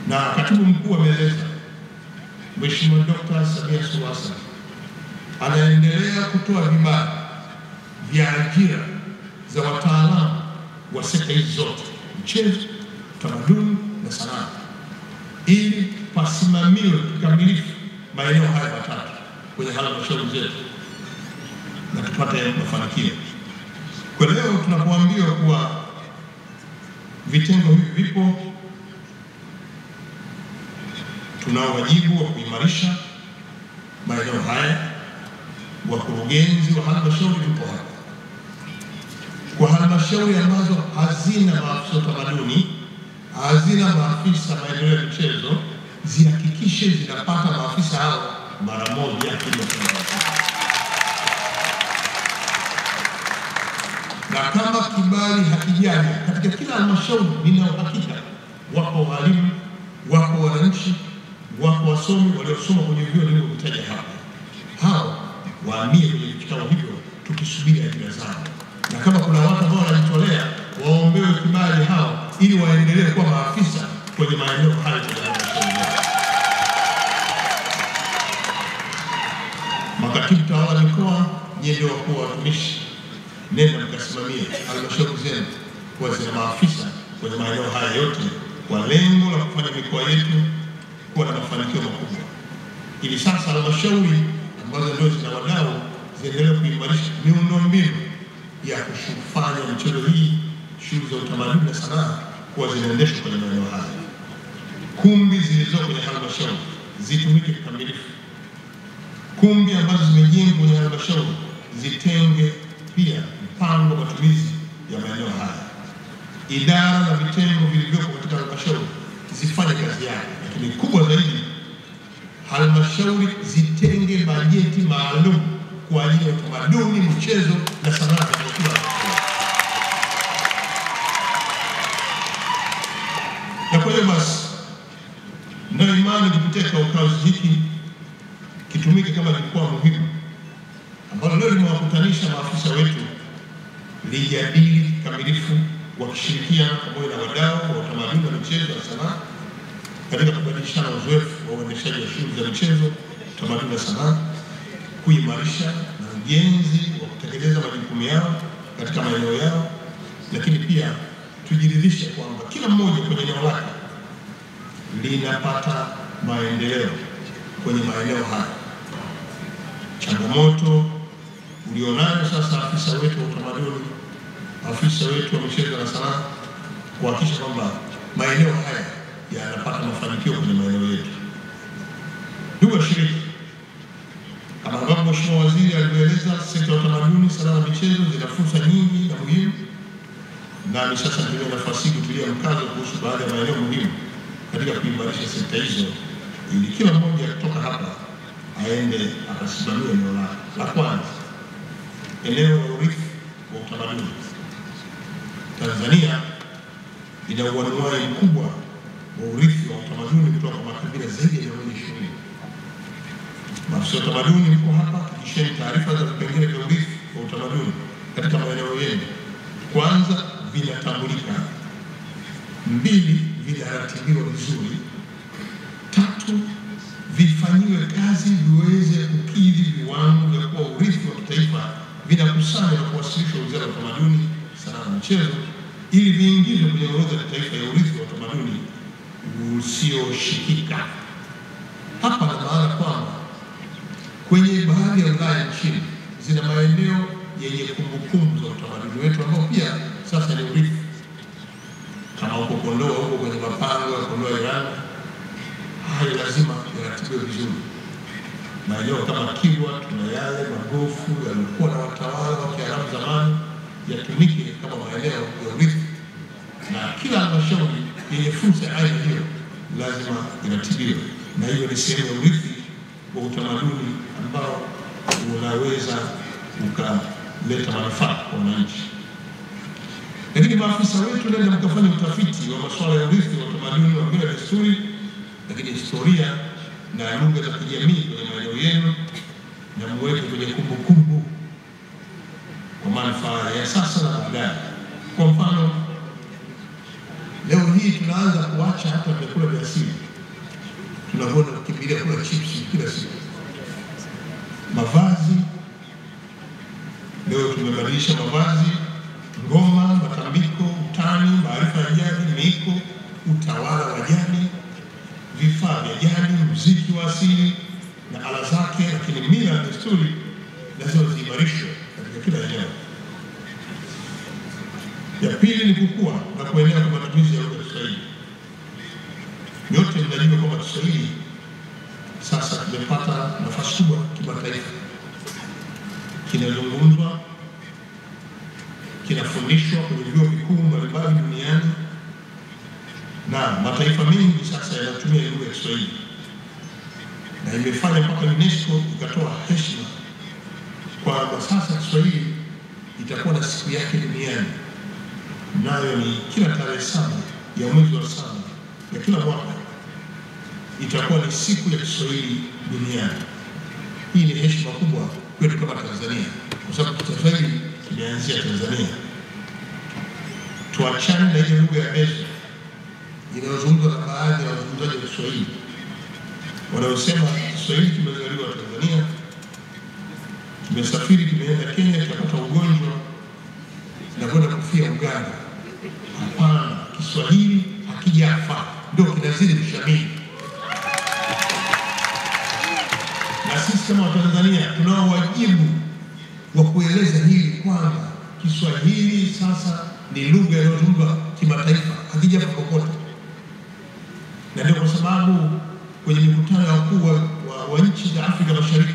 Na katibu mkuu ameeleza Mheshimiwa Dr. Samia Suluhu Hassan anaendelea kutoa vibali vya ajira za wataalamu wa sekta hizi zote, michezo, utamaduni na sanaa, ili pasimamiwe kikamilifu maeneo haya matatu kwenye halmashauri zetu na tupate mafanikio. Kwa leo tunapoambiwa kuwa vitengo hivi vipo, tunao wajibu wa kuimarisha maeneo haya. Wakurugenzi wa halmashauri tupo hapa. Kwa halmashauri ambazo hazina maafisa utamaduni, hazina maafisa maendeleo ya michezo, zihakikishe zinapata maafisa hao mara moja kila mwaka. Na kama kibali hakijaja katika kila halmashauri, nina uhakika wako walimu, wako wananchi, wako wasomi waliosoma kwenye vyuo nilivyotaja hapa. Hao waamie kwenye vikao hivyo tukisubiri ajira zao. Na kama kuna watu ambao wanajitolea, waombewe kibali hao ili waendelee kuwa maafisa kwenye maeneo hayo ya halmashauri. Makatibu tawala mikoa, nyinyi ndio wakuu wa watumishi, nenda mkasimamie halmashauri zenu kwa zina maafisa kwenye maeneo haya yote kwa lengo la kufanya mikoa yetu kuwa na mafanikio makubwa, ili sasa halmashauri ambazo ndio zina wadau ziendelee kuimarisha miundombinu ya kufanya michezo hii, shughuli za utamaduni na sanaa kuwa zinaendeshwa kwenye maeneo haya. Kumbi zilizoko kwenye halmashauri zitumike kikamilifu. Kumbi ambazo zimejengwa kwenye halmashauri zitenge pia mpango wa matumizi ya maeneo haya. Idara na vitengo vilivyopo katika halmashauri zifanye kazi yake, lakini kubwa zaidi, halmashauri zitenge bajeti maalum kwa ajili ya utamaduni, michezo na sanaa za kila halmashauri. Na kwa hiyo basi, na imani kupitia kikao hiki kitumike kama jukwaa muhimu ambalo leo limewakutanisha maafisa wetu lijadili kikamilifu, wakishirikiana pamoja na wadau wa utamaduni na michezo na sanaa katika kubadilishana uzoefu wa uendeshaji wa shughuli za michezo, utamaduni na sanaa, kuimarisha na ujenzi wa kutekeleza majukumu yao katika maeneo yao, lakini pia tujiridhishe kwamba kila mmoja kwenye eneo lake linapata maendeleo kwenye maeneo haya. Changamoto ulionayo sasa, afisa wetu wa utamaduni, afisa wetu wa michezo na sanaa, kuhakikisha kwamba maeneo haya yanapata mafanikio kwenye maeneo yetu. Ndugu washiriki, kama ambavyo Mheshimiwa Waziri alivyoeleza, sekta ya utamaduni, sanaa na michezo zina fursa nyingi na muhimu, na sasa ndio nafasi kutilia mkazo kuhusu baadhi ya maeneo muhimu katika kuimarisha sekta hizo, ili kila mmoja kutoka hapa aende akasimamia eneo lake. La kwanza, eneo la urithi wa utamaduni. Tanzania ina uanuwai mkubwa wa urithi wa utamaduni kutoka kwa makabila zaidi ya 120. Maafisa wa utamaduni mko hapa, kisheni taarifa za vipengele vya urithi wa utamaduni katika maeneo yenu. Kwanza, vinatambulika. 2, vinaratibiwa vizuri. 3, vifanyiwe kazi viweze kukidhi viwango vya kuwa urithi wa kitaifa, vinakusanywa na kuwasilishwa Wizara ya Utamaduni, Sanaa na Michezo ili viingizwe kwenye orodha ya kitaifa ya urithi wa utamaduni usioshikika. Hapa na maana kwamba kwenye baadhi ya wilaya nchini zina maeneo yenye kumbukumbu za utamaduni wetu ambao pia sasa ni urithi, kama huko Kondoa, huko kwenye mapango ya Kondoa Iranga. Hayo lazima yaratibiwe vizuri. Maeneo kama Kilwa, tuna yale magofu yalikuwa na watawala wa Kiarabu zamani, yatumike kama maeneo ya urithi, na kila halmashauri yenye fursa ya aina hiyo lazima iratibiwe, na hiyo ni sehemu ya urithi wa utamaduni ambao unaweza ukaleta manufaa kwa wananchi. Lakini maafisa wetu, nenda mkafanya utafiti wa masuala ya urithi wa utamaduni wa mila na desturi, lakini historia na lugha za kijamii kwenye maeneo yenu, na muweke kwenye kumbukumbu kwa manufaa ya sasa na baadaye. Kwa mfano, leo hii tunaanza kuacha hata vyakula vya asili, tunakwenda kukimbilia kula chips kila siku. Mavazi, leo tumebadilisha mavazi, ngoma, matambiko, utani, maarifa ya jadi, miko, utawala wa jadi, vifaa vya jadi, muziki wa asili na ala zake, lakini mila na desturi lazima ziimarishwe katika kila eneo. Ya pili ni kukua na kuenea kwa matumizi ya lugha ya Kiswahili. Nyote mnajua kwamba Kiswahili sasa kimepata nafasi kubwa kimataifa, kinazungumzwa, kinafundishwa kwenye vyuo vikuu mbalimbali duniani, na mataifa mengi sasa yanatumia lugha ya Kiswahili, na imefanya mpaka UNESCO ikatoa heshima kwamba sasa Kiswahili itakuwa na siku yake duniani, nayo ni kila tarehe 7 ya mwezi wa 7 ya kila mwaka itakuwa ni siku ya Kiswahili duniani. Hii ni heshima kubwa kwetu kama Tanzania, kwa sababu Kiswahili kimeanzia Tanzania. Tuachane na ile lugha ya Bezo inayozungumzwa na baadhi ya wazungumzaji wa Kiswahili wanaosema Kiswahili kimezaliwa Tanzania, kimesafiri kimeenda Kenya, kikapata ugonjwa na kwenda kufia Uganda. Hapana, Kiswahili hakijafa, ndio kinazidi kushamiri. Na sisi kama Watanzania tunao wajibu wa kueleza hili kwamba Kiswahili sasa ni lugha inayozungumzwa kimataifa, hakijafa popote. Na ndio kwa sababu kwenye mikutano ya wakuu wa nchi za Afrika Mashariki